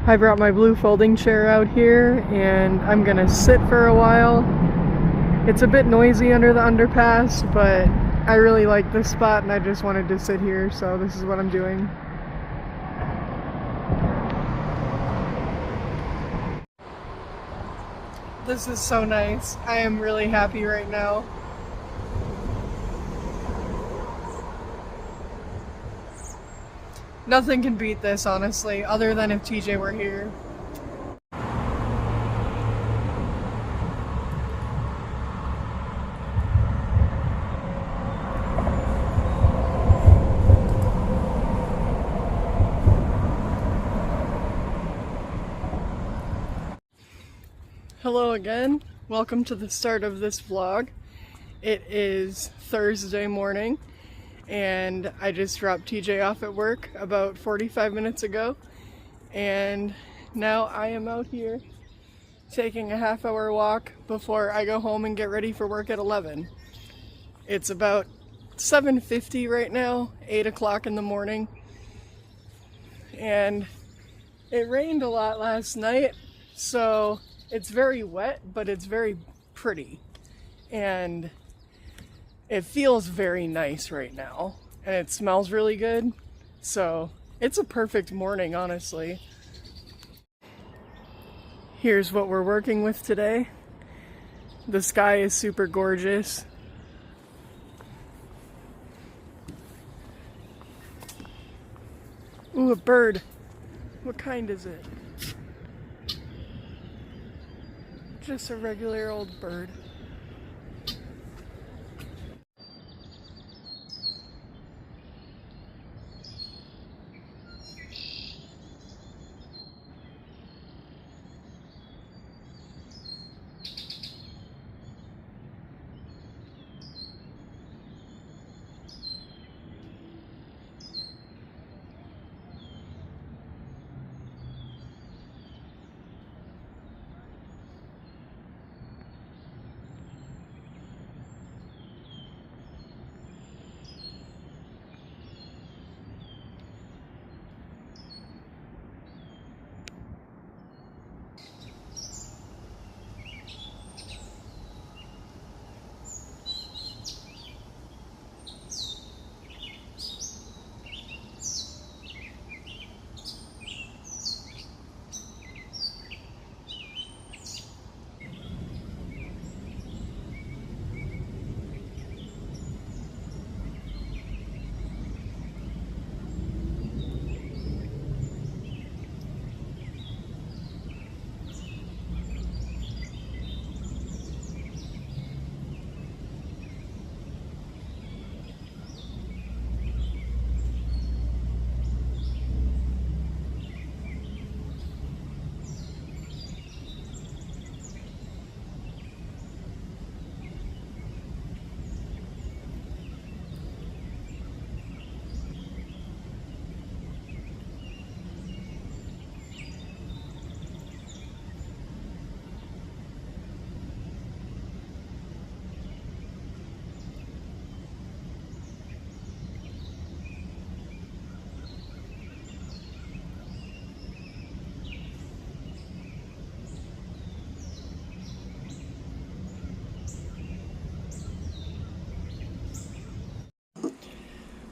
I brought my blue folding chair out here and I'm gonna sit for a while. It's a bit noisy under the underpass, but I really like this spot and I just wanted to sit here, so this is what I'm doing. This is so nice. I am really happy right now. Nothing can beat this, honestly, other than if TJ were here. Hello again. Welcome to the start of this vlog. It is Thursday morning and I just dropped TJ off at work about 45 minutes ago, and now I am out here taking a half-hour walk before I go home and get ready for work at 11. It's about 7:50 right now, 8 o'clock in the morning, and it rained a lot last night, so it's very wet, but it's very pretty, and it feels very nice right now, and it smells really good, so it's a perfect morning, honestly. Here's what we're working with today. The sky is super gorgeous. Ooh, a bird. What kind is it? Just a regular old bird.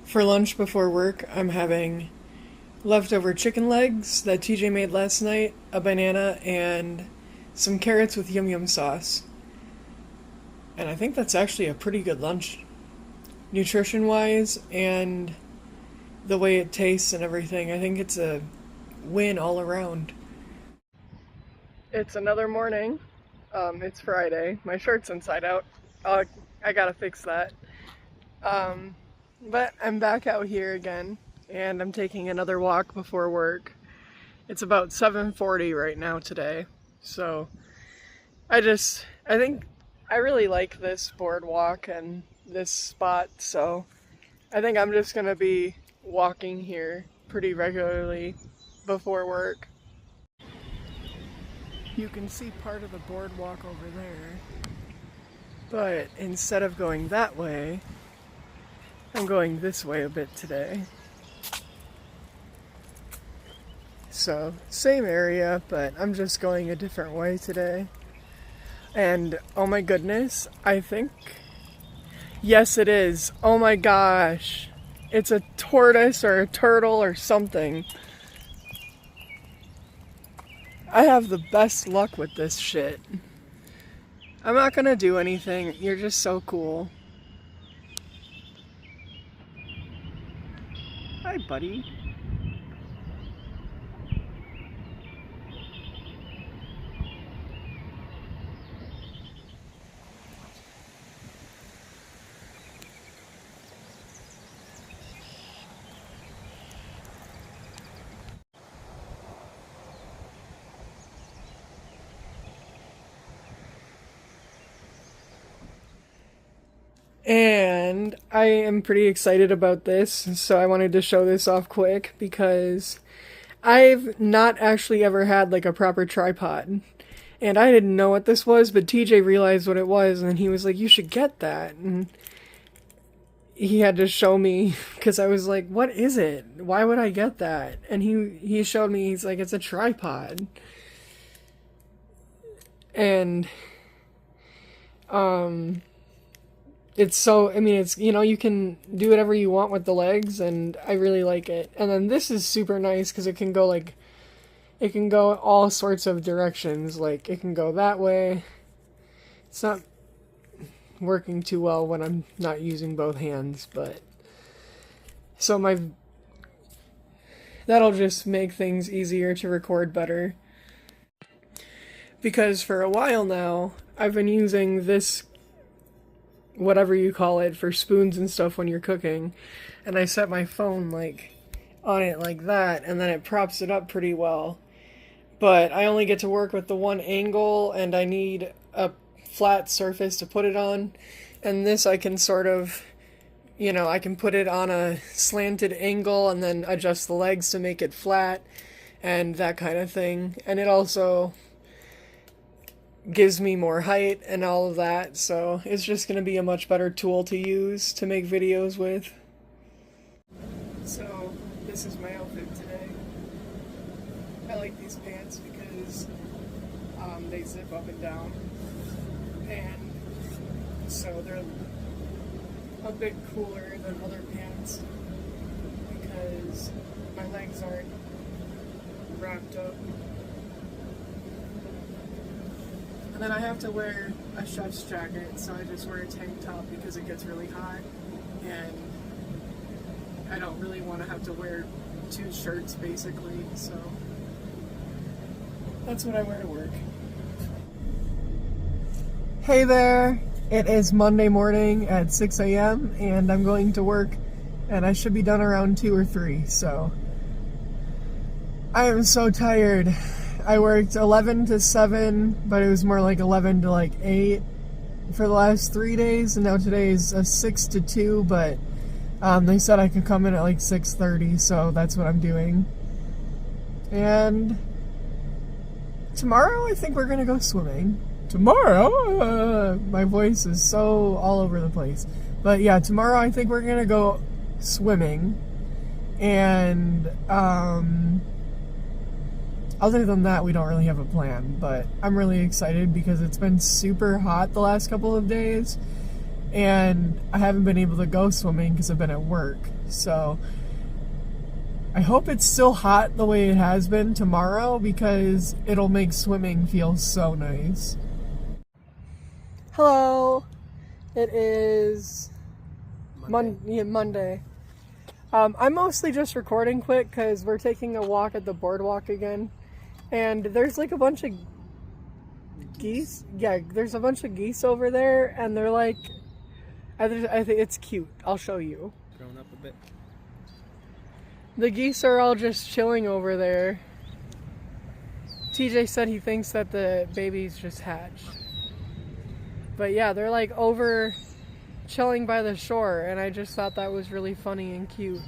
For lunch before work, I'm having leftover chicken legs that TJ made last night, a banana, and some carrots with yum yum sauce. And I think that's actually a pretty good lunch, nutrition-wise, and the way it tastes and everything. I think it's a win all around. It's another morning. It's Friday. My shirt's inside out. I gotta fix that. But I'm back out here again, and I'm taking another walk before work. It's about 7:40 right now today, so I think I really like this boardwalk and this spot, so I think I'm just gonna be walking here pretty regularly before work. You can see part of the boardwalk over there, but instead of going that way, I'm going this way a bit today. So, same area, but I'm just going a different way today. And oh my goodness, I think. Yes, it is. Oh my gosh. It's a tortoise or a turtle or something. I have the best luck with this shit. I'm not gonna do anything. You're just so cool. Hi, buddy. And I am pretty excited about this, so I wanted to show this off quick because I've not actually ever had like a proper tripod. And I didn't know what this was, but TJ realized what it was and he was like, "You should get that." And he had to show me because I was like, "What is it? Why would I get that?" And he showed me. He's like, "It's a tripod." And it's so, I mean, it's, you know, you can do whatever you want with the legs, and I really like it. And then this is super nice because it can go like, it can go all sorts of directions. Like, it can go that way. It's not working too well when I'm not using both hands, but so that'll just make things easier to record better. Because for a while now, I've been using this, whatever you call it, for spoons and stuff when you're cooking, and I set my phone like on it like that, and then it props it up pretty well. But I only get to work with the one angle, and I need a flat surface to put it on. And this I can sort of, you know, I can put it on a slanted angle and then adjust the legs to make it flat and that kind of thing. And it also gives me more height and all of that, so it's just going to be a much better tool to use to make videos with. So this is my outfit today. I like these pants because they zip up and down, and so they're a bit cooler than other pants because my legs aren't wrapped up. And then I have to wear a chef's jacket, so I just wear a tank top because it gets really hot, and I don't really want to have to wear two shirts basically, so that's what I wear to work. Hey there! It is Monday morning at 6 a.m. and I'm going to work, and I should be done around 2 or 3, so I am so tired. I worked 11 to 7, but it was more like 11 to like 8 for the last 3 days, and now today is a 6 to 2, but they said I could come in at like 6:30, so that's what I'm doing. And tomorrow I think we're gonna go swimming. Tomorrow? My voice is so all over the place. But yeah, tomorrow I think we're gonna go swimming, and other than that, we don't really have a plan, but I'm really excited because it's been super hot the last couple of days, and I haven't been able to go swimming because I've been at work. So I hope it's still hot the way it has been tomorrow because it'll make swimming feel so nice. Hello! It is Monday. I'm mostly just recording quick because we're taking a walk at the boardwalk again. And there's like a bunch of geese. Yeah, there's a bunch of geese over there, and they're like, I think it's cute. I'll show you. Grown up a bit. The geese are all just chilling over there. TJ said he thinks that the babies just hatched. But yeah, they're like over chilling by the shore, and I just thought that was really funny and cute.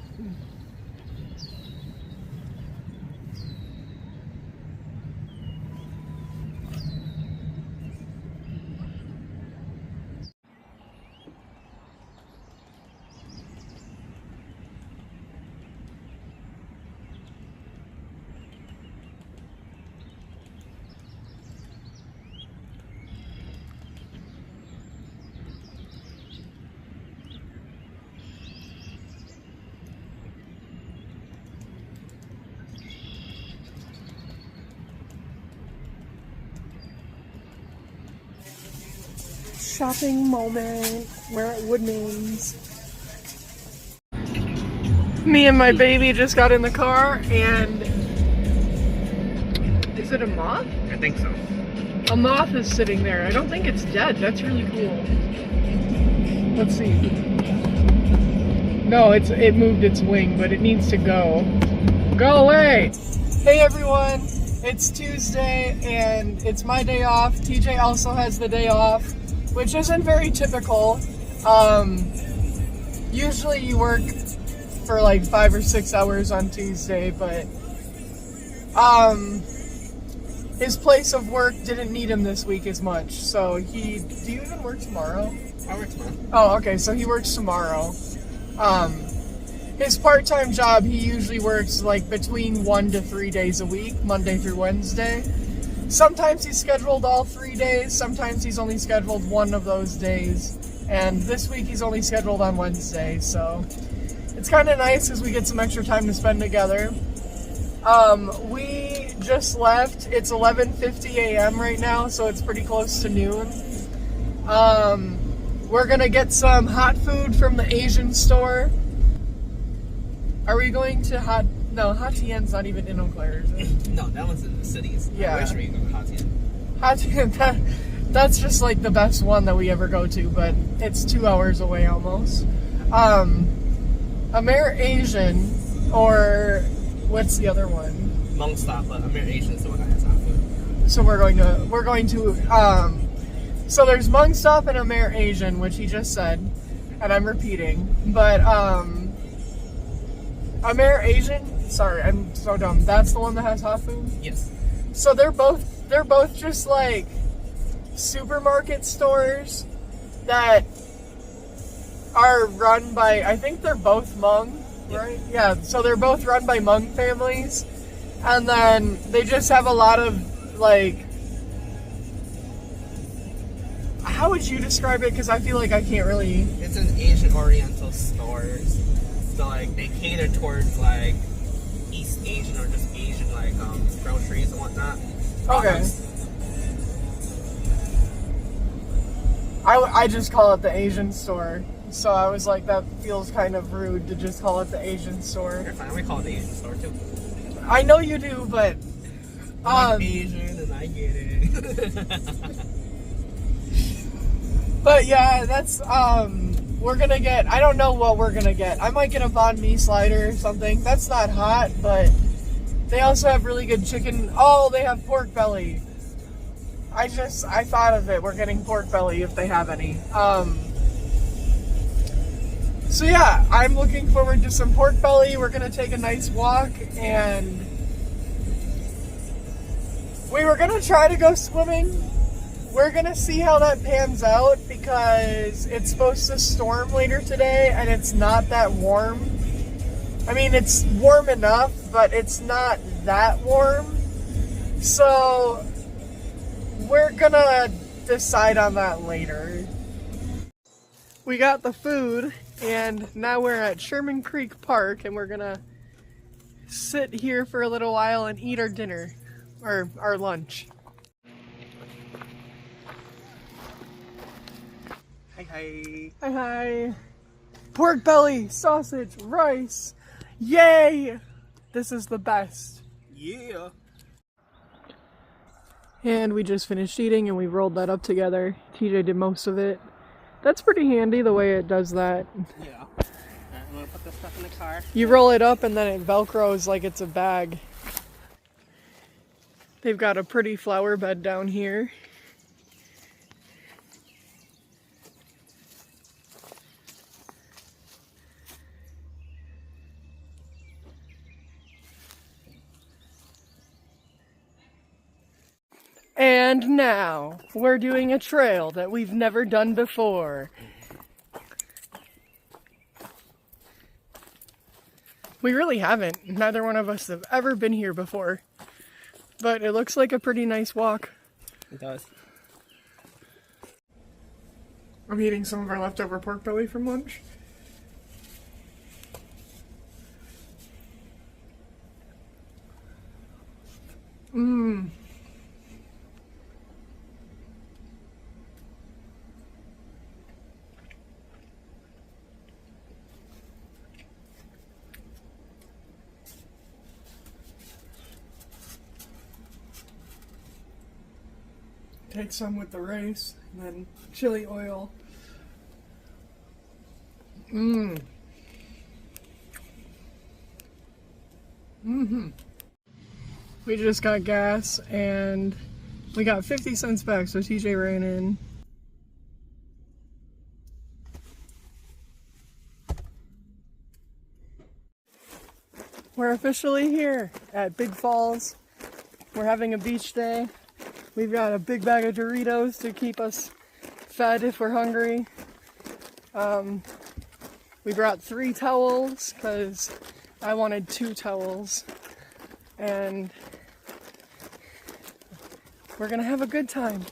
shopping moment. We're at Woodman's. Me and my baby just got in the car and... Is it a moth? I think so. A moth is sitting there. I don't think it's dead. That's really cool. Let's see. No, it moved its wing, but it needs to go. Go away! Hey everyone! It's Tuesday and it's my day off. TJ also has the day off, which isn't very typical. Usually you work for like 5 or 6 hours on Tuesday, but his place of work didn't need him this week as much, so do you even work tomorrow? I work tomorrow. Oh, okay, so he works tomorrow. His part-time job, he usually works like between 1 to 3 days a week, Monday through Wednesday. Sometimes he's scheduled all 3 days, sometimes he's only scheduled one of those days, and this week he's only scheduled on Wednesday, so it's kind of nice because we get some extra time to spend together. We just left. It's 11:50 a.m. right now, so it's pretty close to noon. We're gonna get some hot food from the Asian store. Are we going to Hot Tien's not even in Eau Claire, is it? No, that one's in the cities. Yeah. I wish we could go to Hot Tien. Hot Tien, that's just like the best one that we ever go to, but it's 2 hours away almost. AmerAsian, or what's the other one? Mong Stop, but AmerAsian is the one that has hot food. So we're going to so there's Mung Stop and AmerAsian, which he just said, and I'm repeating, but AmerAsian, sorry, I'm so dumb. That's the one that has hot food? Yes. So they're both just like supermarket stores that are run by, I think they're both Hmong, right? Yeah, so they're both run by Hmong families, and then they just have a lot of like, how would you describe it? Because I feel like I can't really. It's an Asian Oriental stores, so like they cater towards like East Asian or just Asian like groceries and whatnot. Okay. I just call it the Asian store. So I was like, that feels kind of rude to just call it the Asian store. You're fine. We call it the Asian store too. I know you do, but I'm Asian and I get it. but yeah, that's we're gonna get. I don't know what we're gonna get. I might get a banh mi slider or something. That's not hot, but they also have really good chicken. Oh, they have pork belly. I thought of it. We're getting pork belly if they have any. So yeah, I'm looking forward to some pork belly. We're gonna take a nice walk, and we were gonna try to go swimming. We're gonna see how that pans out because it's supposed to storm later today, and it's not that warm. I mean, it's warm enough, but it's not that warm. So we're gonna decide on that later. We got the food, and now we're at Sherman Creek Park, and we're gonna sit here for a little while and eat our dinner, or our lunch. Hi, hi. Hi, hi. Pork belly, sausage, rice. Yay! This is the best. Yeah. And we just finished eating, and we rolled that up together. TJ did most of it. That's pretty handy the way it does that. Yeah. Alright, I'm gonna put this stuff in the car. You roll it up and then it velcros like it's a bag. They've got a pretty flower bed down here. And now, we're doing a trail that we've never done before. We really haven't. Neither one of us have ever been here before. But it looks like a pretty nice walk. It does. I'm eating some of our leftover pork belly from lunch. Take some with the rice, and then chili oil. Mmm. Mm-hmm. We just got gas, and we got 50 cents back, so TJ ran in. We're officially here at Big Falls. We're having a beach day. We've got a big bag of Doritos to keep us fed if we're hungry. We brought 3 towels because I wanted 2 towels. And we're gonna have a good time.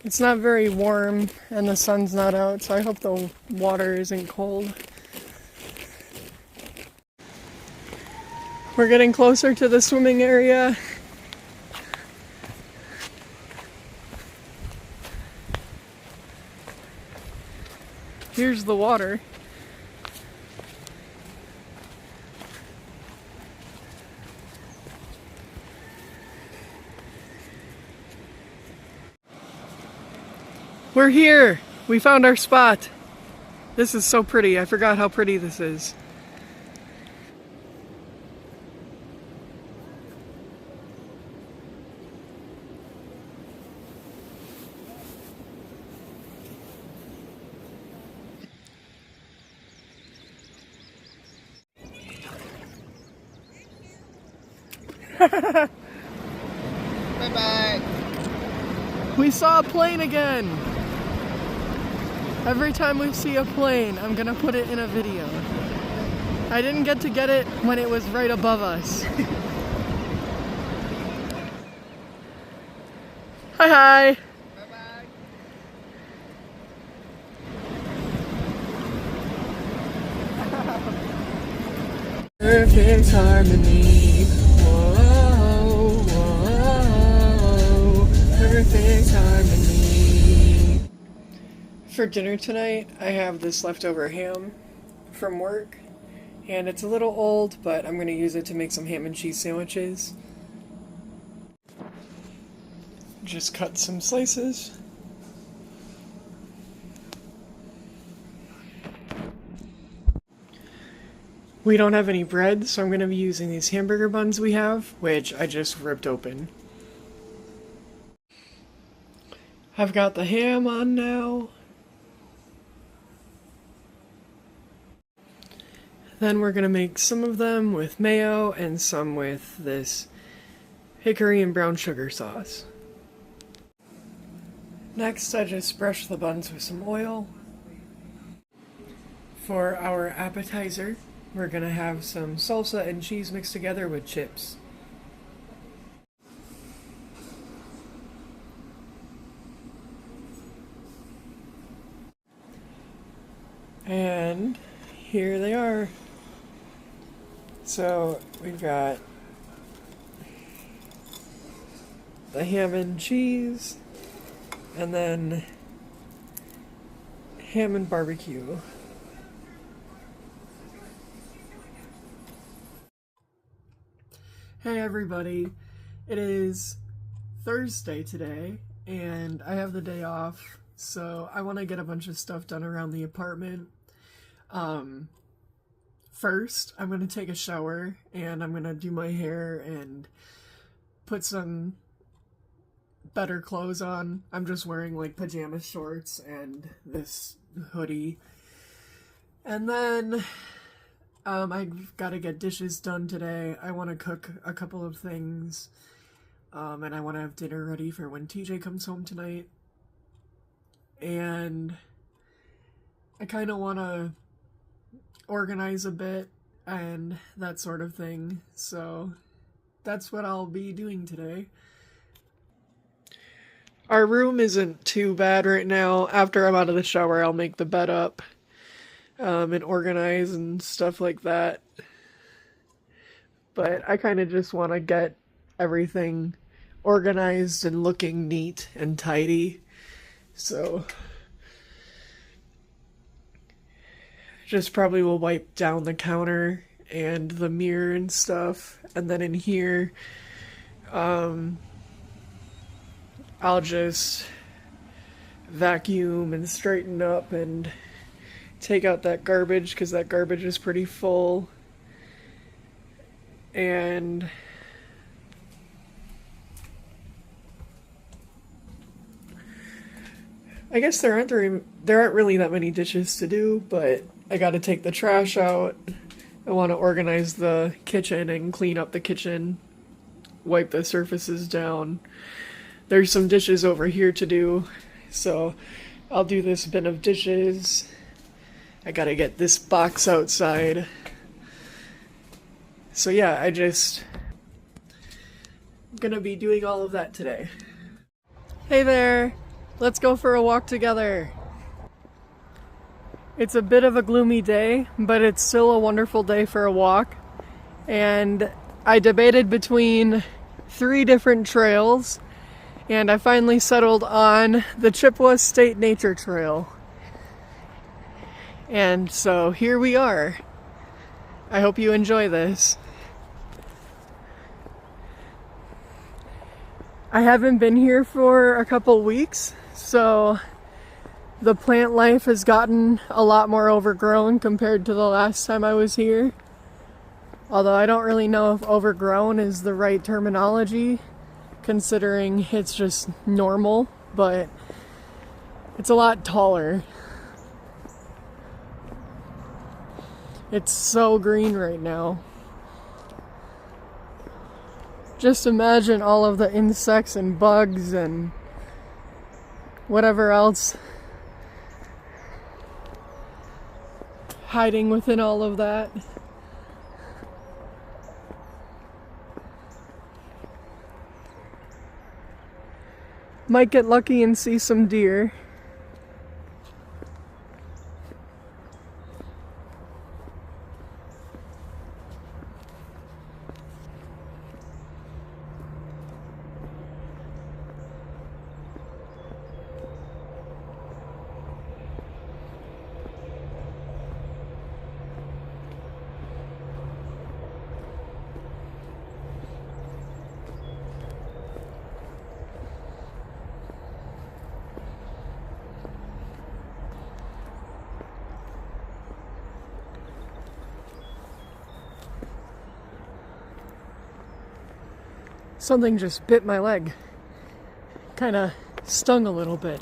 It's not very warm and the sun's not out, so I hope the water isn't cold. We're getting closer to the swimming area. Here's the water. We're here! We found our spot. This is so pretty. I forgot how pretty this is. Bye-bye. We saw a plane again! Every time we see a plane, I'm gonna put it in a video. I didn't get to get it when it was right above us. Hi hi! Bye-bye. Perfect harmony. Whoa, whoa, perfect harmony. For dinner tonight, I have this leftover ham from work, and it's a little old, but I'm going to use it to make some ham and cheese sandwiches. Just cut some slices. We don't have any bread, so I'm going to be using these hamburger buns we have, which I just ripped open. I've got the ham on now. Then we're going to make some of them with mayo and some with this hickory and brown sugar sauce. Next, I just brush the buns with some oil. For our appetizer, we're going to have some salsa and cheese mixed together with chips. And here they are. So we've got the ham and cheese, and then ham and barbecue. Hey everybody, it is Thursday today, and I have the day off, so I want to get a bunch of stuff done around the apartment. First, I'm going to take a shower, and I'm going to do my hair and put some better clothes on. I'm just wearing like pajama shorts and this hoodie. And then I've got to get dishes done today. I want to cook a couple of things, and I want to have dinner ready for when TJ comes home tonight. And I kind of want to organize a bit and that sort of thing, so that's what I'll be doing today. Our room isn't too bad right now. After I'm out of the shower, I'll make the bed up and organize and stuff like that. But I kind of just want to get everything organized and looking neat and tidy. So just probably will wipe down the counter and the mirror and stuff. And then in here, I'll just vacuum and straighten up and take out that garbage because that garbage is pretty full. And I guess there aren't really that many dishes to do, but I gotta take the trash out. I want to organize the kitchen and clean up the kitchen, wipe the surfaces down. There's some dishes over here to do, so I'll do this bin of dishes. I gotta get this box outside. So yeah, I'm gonna be doing all of that today. Hey there! Let's go for a walk together. It's a bit of a gloomy day, but it's still a wonderful day for a walk. And I debated between 3 different trails, and I finally settled on the Chippewa State Nature Trail. And so here we are. I hope you enjoy this. I haven't been here for a couple weeks, so the plant life has gotten a lot more overgrown compared to the last time I was here. Although I don't really know if overgrown is the right terminology, considering it's just normal, but it's a lot taller. It's so green right now. Just imagine all of the insects and bugs and whatever else hiding within all of that. Might get lucky and see some deer. Something just bit my leg. Kinda stung a little bit.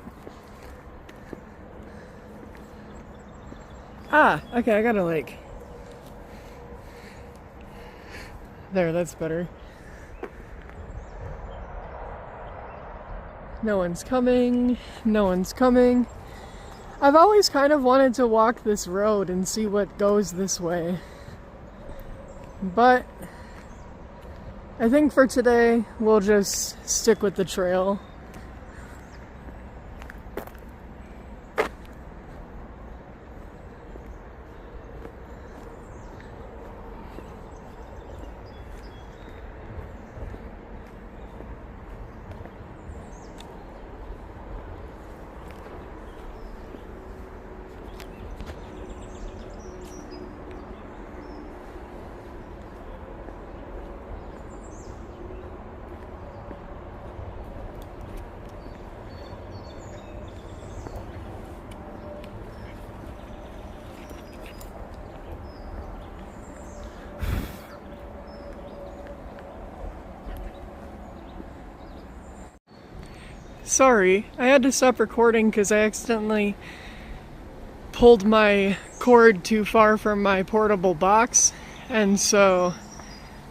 Ah, okay, I gotta there, that's better. No one's coming. No one's coming. I've always kind of wanted to walk this road and see what goes this way. But I think for today, we'll just stick with the trail. Sorry, I had to stop recording because I accidentally pulled my cord too far from my portable box, and so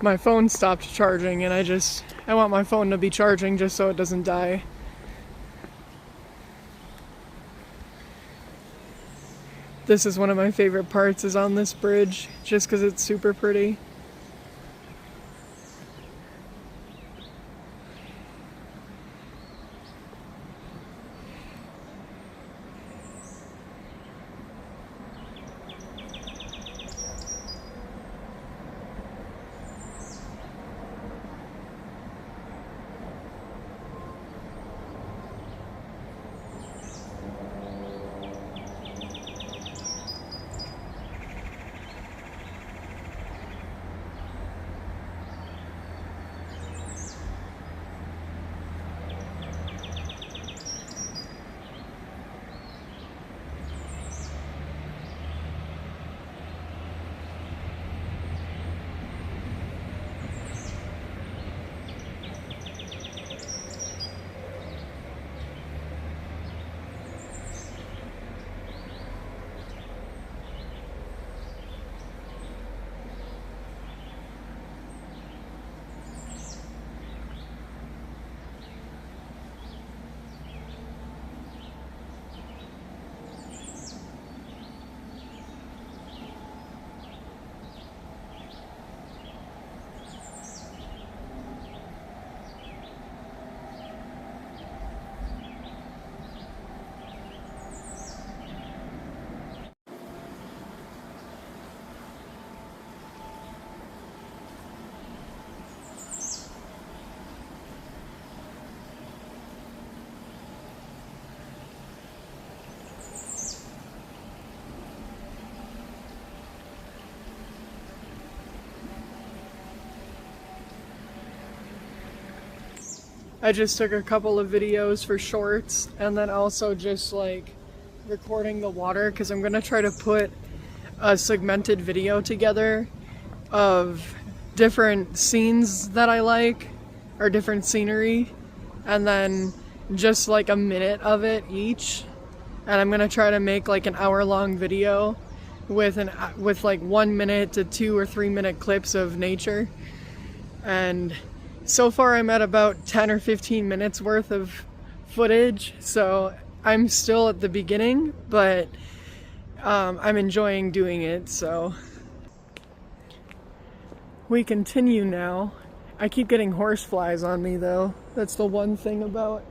my phone stopped charging, and I want my phone to be charging just so it doesn't die. This is one of my favorite parts, is on this bridge, just because it's super pretty. I just took a couple of videos for shorts, and then also just like recording the water, because I'm gonna try to put a segmented video together of different scenes that I like, or different scenery, and then just like a minute of it each. And I'm gonna try to make like an hour-long video with like 1 minute to 2 or 3 minute clips of nature. And so far I'm at about 10 or 15 minutes worth of footage, so I'm still at the beginning, but I'm enjoying doing it. So we continue now. I keep getting horse flies on me though. That's the one thing about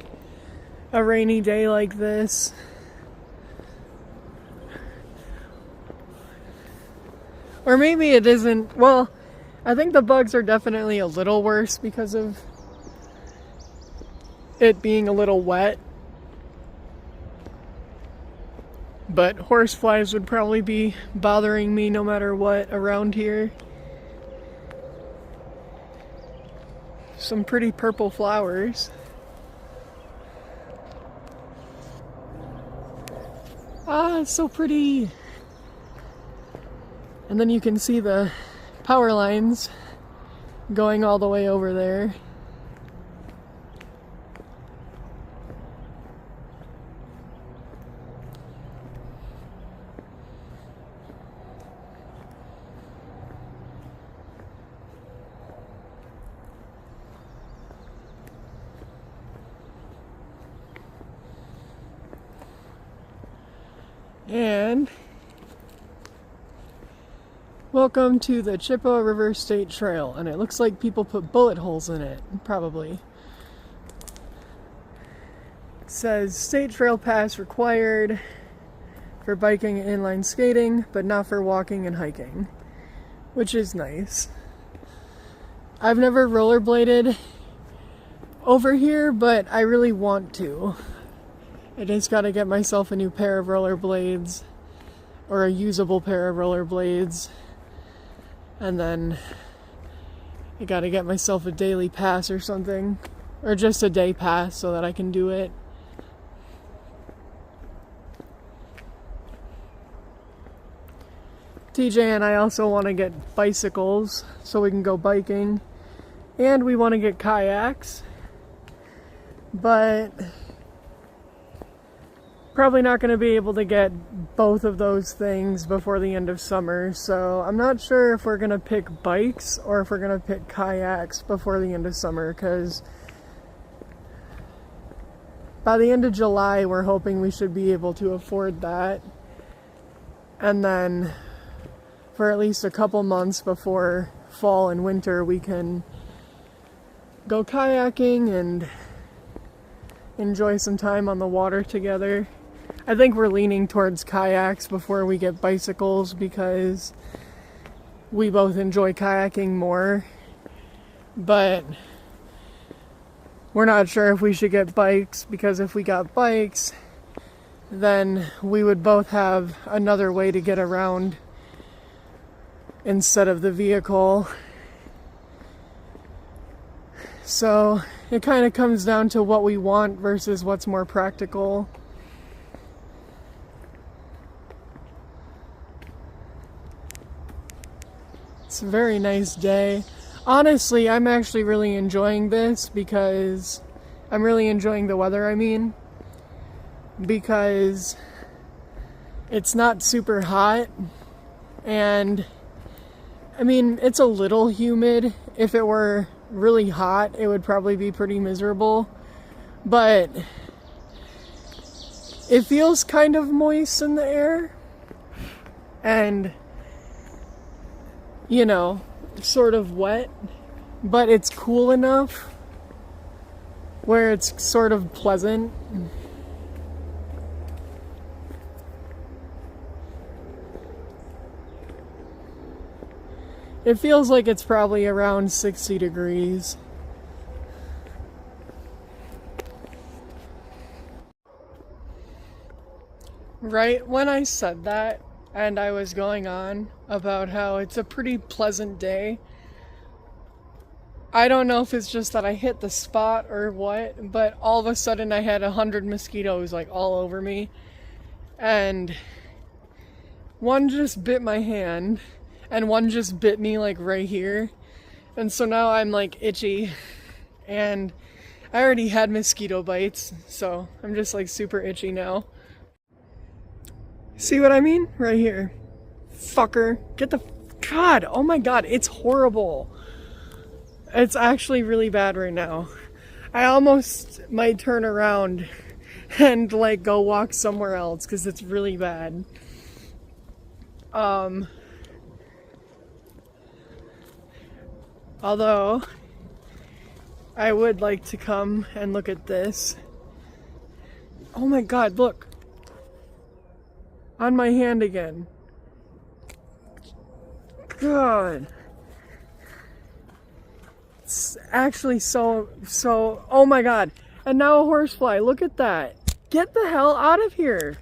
a rainy day like this. Or maybe it isn't. Well, I think the bugs are definitely a little worse because of it being a little wet. But horseflies would probably be bothering me no matter what around here. Some pretty purple flowers. Ah, it's so pretty. And then you can see the power lines going all the way over there. And welcome to the Chippewa River State Trail, and it looks like people put bullet holes in it, probably. It says State Trail Pass required for biking and inline skating, but not for walking and hiking, which is nice. I've never rollerbladed over here, but I really want to. I just gotta get myself a new pair of rollerblades, or a usable pair of rollerblades, and then I gotta get myself a daily pass or something, or just a day pass so that I can do it. TJ and I also want to get bicycles so we can go biking, and we want to get kayaks, but probably not going to be able to get both of those things before the end of summer, so I'm not sure if we're going to pick bikes or if we're going to pick kayaks before the end of summer, because by the end of July we're hoping we should be able to afford that, and then for at least a couple months before fall and winter we can go kayaking and enjoy some time on the water together. I think we're leaning towards kayaks before we get bicycles because we both enjoy kayaking more, but we're not sure if we should get bikes, because if we got bikes then we would both have another way to get around instead of the vehicle. So it kind of comes down to what we want versus what's more practical. It's a very nice day. Honestly, I'm actually really enjoying this because I'm really enjoying the weather, because it's not super hot, and it's a little humid. If it were really hot, it would probably be pretty miserable, but it feels kind of moist in the air, and sort of wet, but it's cool enough where it's sort of pleasant. It feels like it's probably around 60 degrees. Right when I said that, and I was going on about how it's a pretty pleasant day, I don't know if it's just that I hit the spot or what, but all of a sudden I had 100 mosquitoes like all over me. And one just bit my hand, and one just bit me like right here. And so now I'm like itchy, and I already had mosquito bites, so I'm just like super itchy now. See what I mean? Right here. Fucker. Get the... God, oh my god, it's horrible. It's actually really bad right now. I almost might turn around and like go walk somewhere else because it's really bad. Although I would like to come and look at this. Oh my god, look. On my hand again. God. It's actually so, oh my god. And now a horsefly, look at that. Get the hell out of here.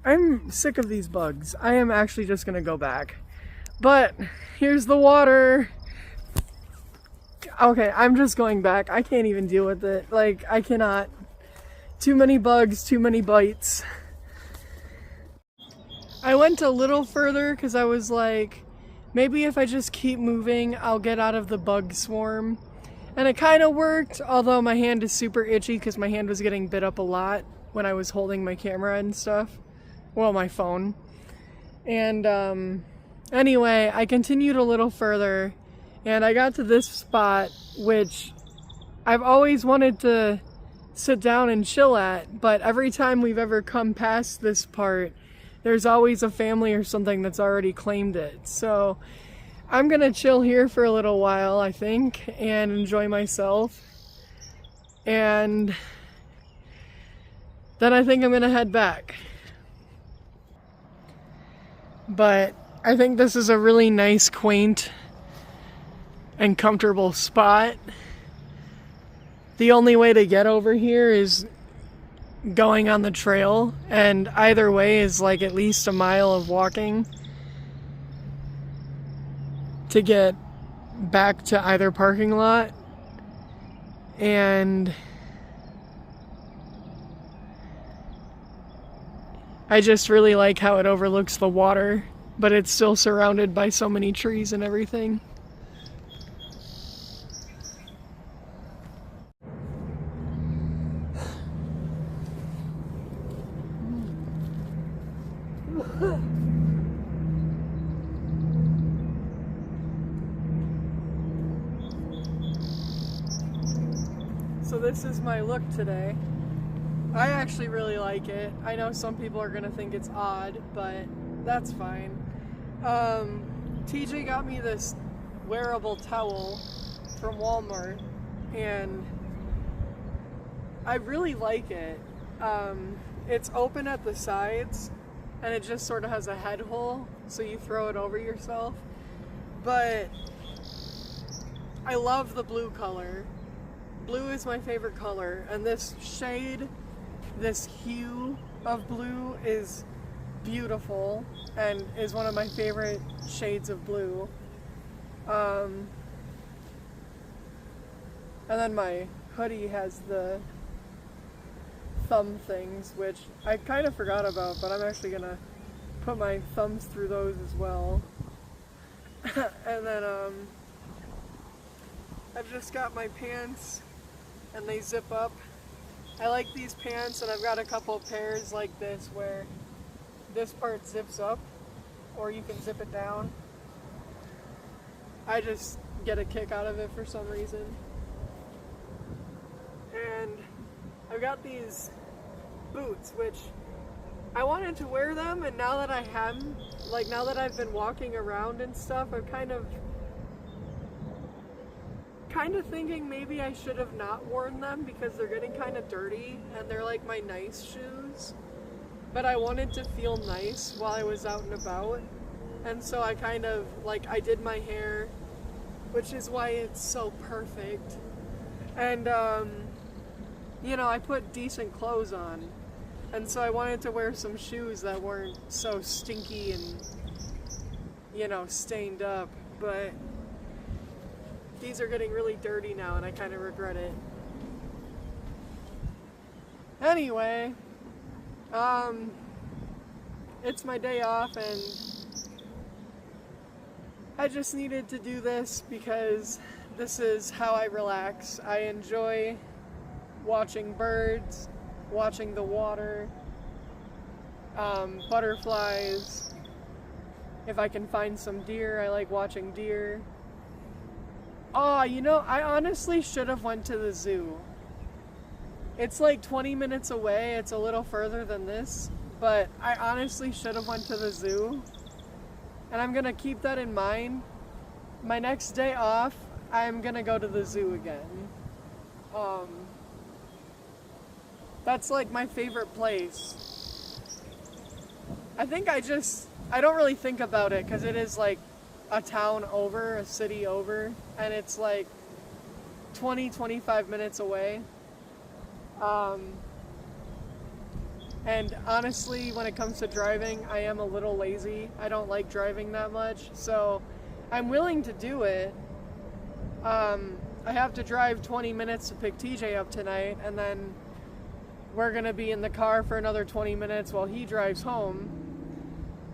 I'm sick of these bugs. I am actually just gonna go back. But, here's the water. Okay, I'm just going back. I can't even deal with it. Like, I cannot. Too many bugs, too many bites. I went a little further because I was like, maybe if I just keep moving, I'll get out of the bug swarm. And it kind of worked, although my hand is super itchy because my hand was getting bit up a lot when I was holding my camera and stuff. Well, my phone. And anyway, I continued a little further, and I got to this spot, which I've always wanted to sit down and chill at, but every time we've ever come past this part, there's always a family or something that's already claimed it. So I'm gonna chill here for a little while, I think, and enjoy myself. And then I think I'm gonna head back. But I think this is a really nice, quaint, and comfortable spot. The only way to get over here is going on the trail, and either way is like at least a mile of walking to get back to either parking lot. And I just really like how it overlooks the water, but it's still surrounded by so many trees and everything. So this is my look today. I actually really like it. I know some people are gonna think it's odd, but that's fine. TJ got me this wearable towel from Walmart, and I really like it. It's open at the sides, and it just sort of has a head hole, so you throw it over yourself. But I love the blue color. Blue is my favorite color, and this shade, this hue of blue is beautiful and is one of my favorite shades of blue. And then my hoodie has the thumb things, which I kind of forgot about, but I'm actually gonna put my thumbs through those as well. And then I've just got my pants, and they zip up. I like these pants, and I've got a couple pairs like this where this part zips up, or you can zip it down. I just get a kick out of it for some reason. And I've got these boots, which I wanted to wear them, and now that I have, like now that I've been walking around and stuff, I'm kind of thinking maybe I should have not worn them because they're getting kind of dirty, and they're like my nice shoes. But I wanted to feel nice while I was out and about, and so I kind of, like, I did my hair, which is why it's so perfect. And, you know, I put decent clothes on, and so I wanted to wear some shoes that weren't so stinky and, you know, stained up. But these are getting really dirty now and I kind of regret it. Anyway, it's my day off and I just needed to do this because this is how I relax. I enjoy watching birds, watching the water, butterflies. If I can find some deer, I like watching deer. Oh, you know, I honestly should have went to the zoo. It's like 20 minutes away. It's a little further than this, but I honestly should have went to the zoo. And I'm gonna keep that in mind. My next day off, I'm gonna go to the zoo again. That's like my favorite place. I think I don't really think about it because it is like a town over, a city over, and it's like 20-25 minutes away. And honestly, when it comes to driving, I am a little lazy. I don't like driving that much, so I'm willing to do it. I have to drive 20 minutes to pick TJ up tonight, and then we're gonna be in the car for another 20 minutes while he drives home.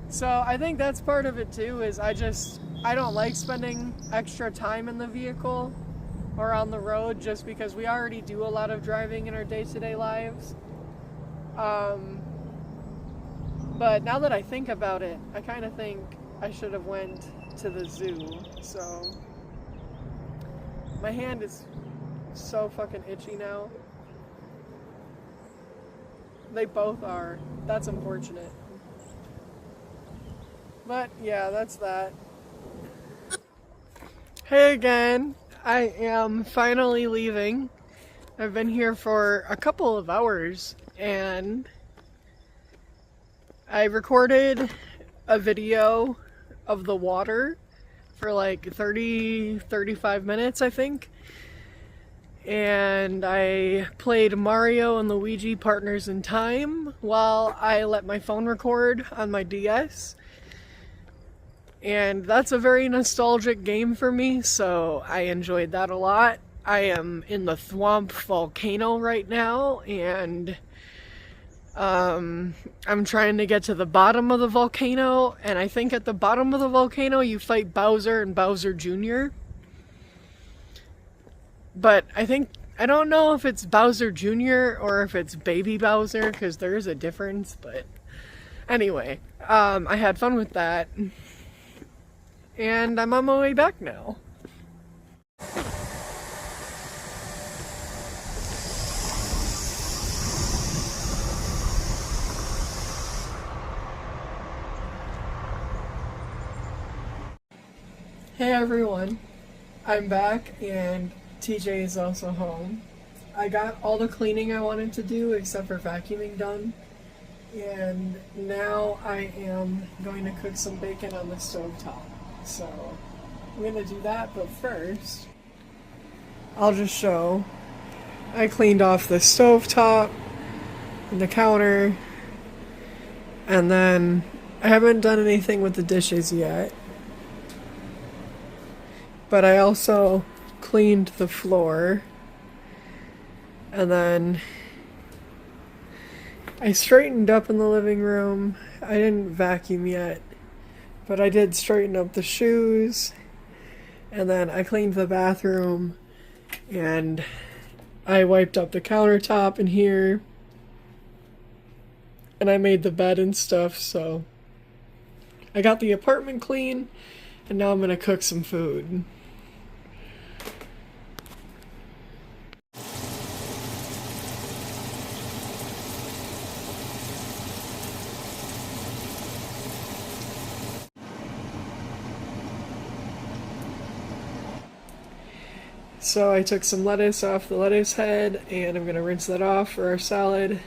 So I think that's part of it too, is I don't like spending extra time in the vehicle or on the road just because we already do a lot of driving in our day-to-day lives. But now that I think about it, I kind of think I should have went to the zoo. So my hand is so fucking itchy now. They both are. That's unfortunate. But yeah, that's that. Hey again. I am finally leaving. I've been here for a couple of hours and I recorded a video of the water for like 35 minutes, I think. And I played Mario and Luigi Partners in Time while I let my phone record on my DS. And that's a very nostalgic game for me, so I enjoyed that a lot. I am in the Thwomp volcano right now, and I'm trying to get to the bottom of the volcano, and I think at the bottom of the volcano you fight Bowser and Bowser Jr. But I don't know if it's Bowser Jr. or if it's Baby Bowser, because there is a difference, but anyway, I had fun with that. And I'm on my way back now. Hey everyone, I'm back and TJ is also home. I got all the cleaning I wanted to do except for vacuuming done. And now I am going to cook some bacon on the stovetop. So I'm gonna do that, but first I'll just show. I cleaned off the stovetop and the counter, and then I haven't done anything with the dishes yet. But I also cleaned the floor, and then I straightened up in the living room. I didn't vacuum yet, but I did straighten up the shoes, and then I cleaned the bathroom, and I wiped up the countertop in here, and I made the bed and stuff, so I got the apartment clean, and now I'm gonna cook some food. So I took some lettuce off the lettuce head, and I'm going to rinse that off for our salad.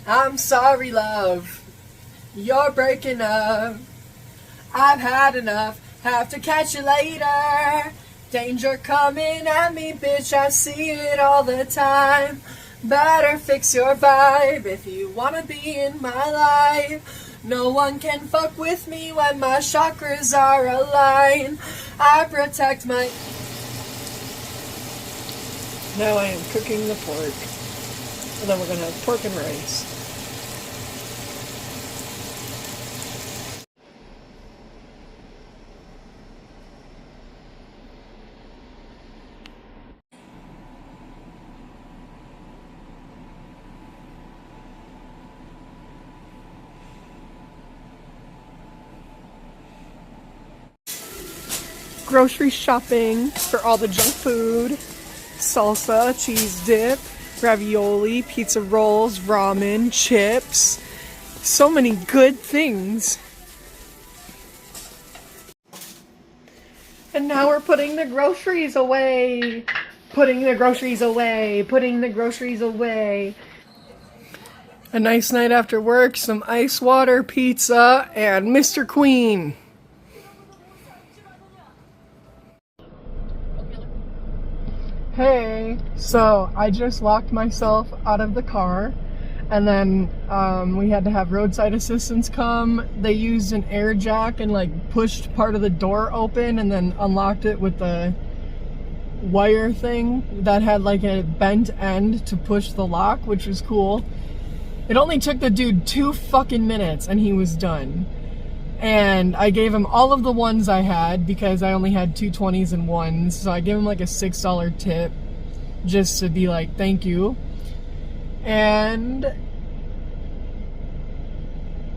I'm sorry, love. You're breaking up. I've had enough. Have to catch you later. Danger coming at me, bitch, I see it all the time. Better fix your vibe if you wanna be in my life. No one can fuck with me when my chakras are aligned. I protect my... Now I am cooking the pork. And then we're gonna have pork and rice. Grocery shopping for all the junk food. Salsa, cheese dip, ravioli, pizza rolls, ramen, chips. So many good things. And now we're putting the groceries away. Putting the groceries away. Putting the groceries away. A nice night after work, some ice water, pizza, and Mr. Queen. Hey, so I just locked myself out of the car, and then we had to have roadside assistance come. They used an air jack and like pushed part of the door open and then unlocked it with the wire thing that had like a bent end to push the lock, which was cool. It only took the dude 2 fucking minutes and he was done. And I gave him all of the ones I had because I only had 2 20s and ones. So I gave him like a $6 tip just to be like, thank you. And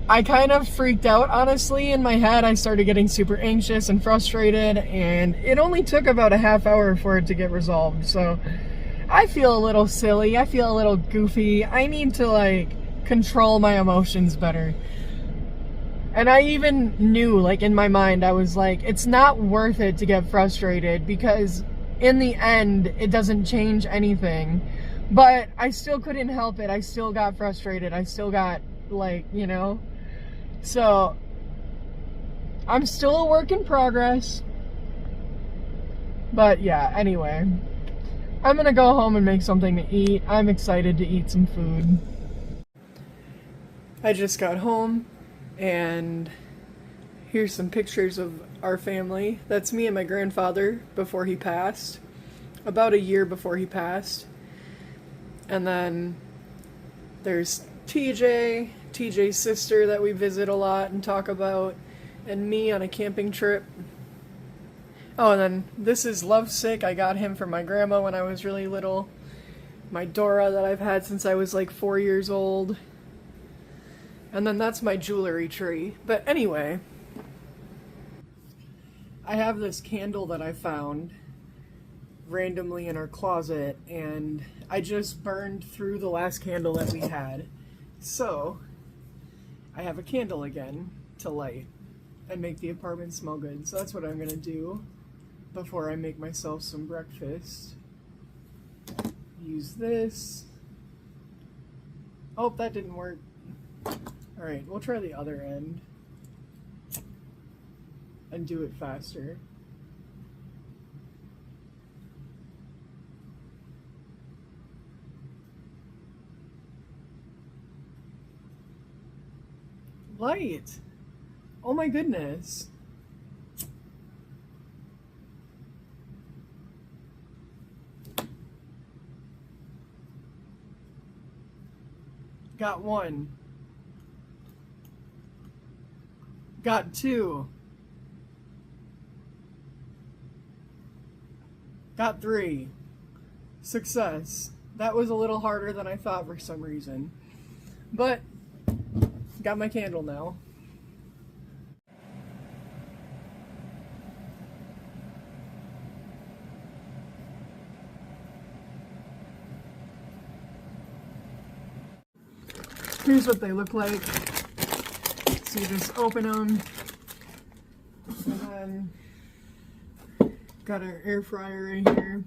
I kind of freaked out, honestly. In my head, I started getting super anxious and frustrated. And it only took about a half hour for it to get resolved. So I feel a little silly. I feel a little goofy. I need to like control my emotions better. And I even knew, like, in my mind, I was like, it's not worth it to get frustrated because in the end, it doesn't change anything. But I still couldn't help it. I still got frustrated. I still got, like, you know. So, I'm still a work in progress. But yeah, anyway. I'm gonna go home and make something to eat. I'm excited to eat some food. I just got home. And here's some pictures of our family. That's me and my grandfather before he passed. About a year before he passed. And then there's TJ's sister that we visit a lot and talk about, and me on a camping trip. Oh, and then this is Lovesick. I got him from my grandma when I was really little. My Dora that I've had since I was like 4 years old. And then that's my jewelry tree. But anyway, I have this candle that I found randomly in our closet, and I just burned through the last candle that we had. So, I have a candle again to light and make the apartment smell good. So that's what I'm gonna do before I make myself some breakfast. Use this. Oh, that didn't work. Alright, we'll try the other end and do it faster. Light! Oh my goodness. Got 1. Got 2. Got 3. Success. That was a little harder than I thought for some reason. But, got my candle now. Here's what they look like. So you just open them, and then got our air fryer right here.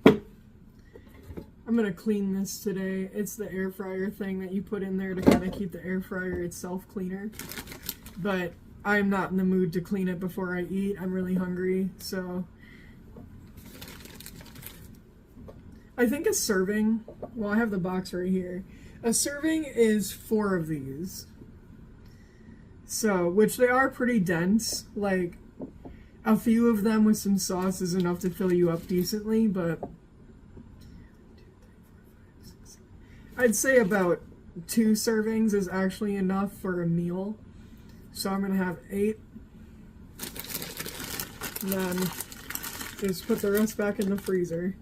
I'm gonna clean this today. It's the air fryer thing that you put in there to kind of keep the air fryer itself cleaner. But I'm not in the mood to clean it before I eat. I'm really hungry, so I think a serving, well, I have the box right here. A serving is 4 of these. So, which they are pretty dense. Like, a few of them with some sauce is enough to fill you up decently, but I'd say about 2 servings is actually enough for a meal. So I'm gonna have 8. And then just put the rest back in the freezer.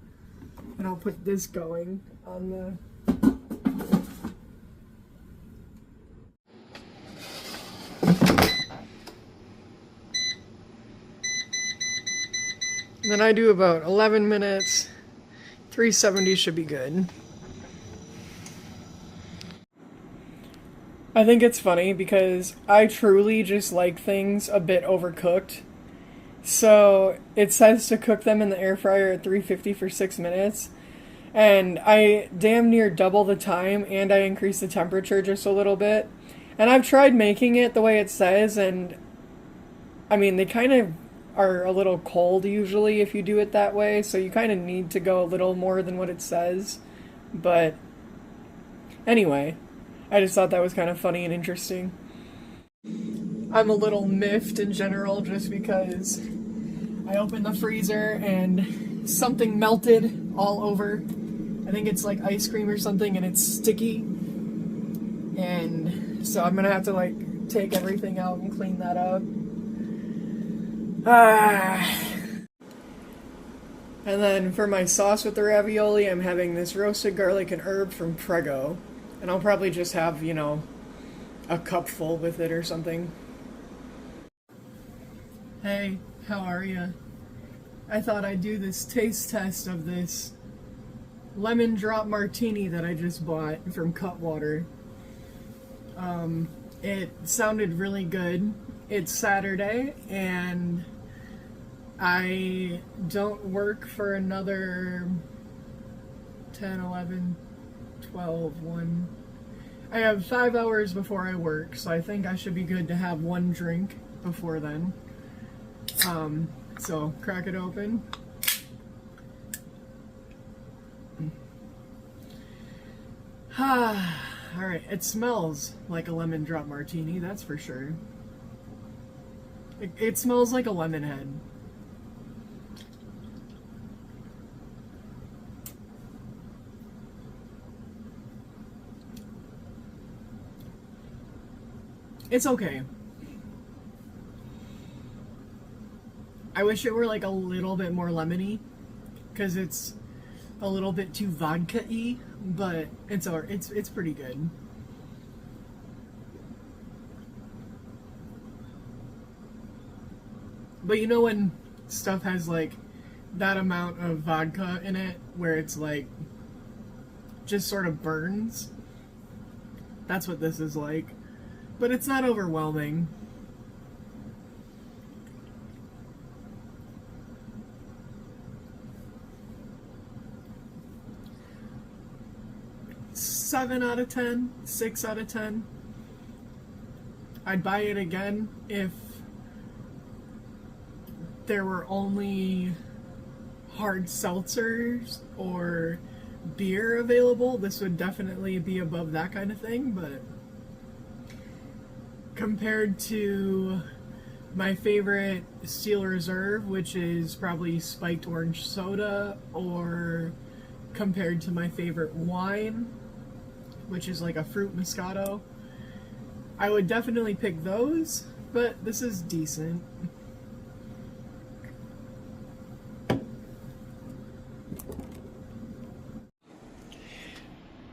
And I'll put this going on the... And then I do about 11 minutes. 370 should be good. I think it's funny because I truly just like things a bit overcooked. So it says to cook them in the air fryer at 350 for 6 minutes. And I damn near double the time and I increase the temperature just a little bit. And I've tried making it the way it says, and I mean, they kind of are a little cold usually if you do it that way, so you kind of need to go a little more than what it says. But anyway, I just thought that was kind of funny and interesting. I'm a little miffed in general just because I opened the freezer and something melted all over. I think it's like ice cream or something, and it's sticky. And so I'm gonna have to like take everything out and clean that up. And then for my sauce with the ravioli, I'm having this roasted garlic and herb from Prego. And I'll probably just have, you know, a cup full with it or something. Hey, how are ya? I thought I'd do this taste test of this lemon drop martini that I just bought from Cutwater. It sounded really good. It's Saturday, and I don't work for another 10, 11, 12, 1. I have 5 hours before I work, so I think I should be good to have 1 drink before then. So crack it open. Alright, it smells like a lemon drop martini, that's for sure. It smells like a lemon head. It's okay. I wish it were like a little bit more lemony, because it's a little bit too vodka-y, but it's pretty good. But you know when stuff has like that amount of vodka in it where it's like just sort of burns? That's what this is like. But it's not overwhelming. Seven out of 10, 6 out of 10. I'd buy it again if there were only hard seltzers or beer available. This would definitely be above that kind of thing, but compared to my favorite Steel Reserve, which is probably spiked orange soda, or compared to my favorite wine, which is like a fruit Moscato, I would definitely pick those, but this is decent.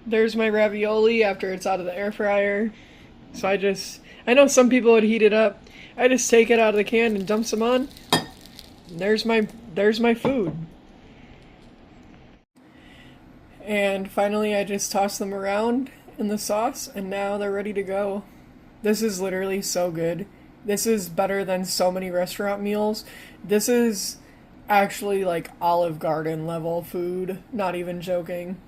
There's my ravioli after it's out of the air fryer. So I know some people would heat it up. I just take it out of the can and dump some on. And there's my food. And finally I just toss them around in the sauce, and now they're ready to go. This is literally so good. This is better than so many restaurant meals. This is actually like Olive Garden level food, not even joking.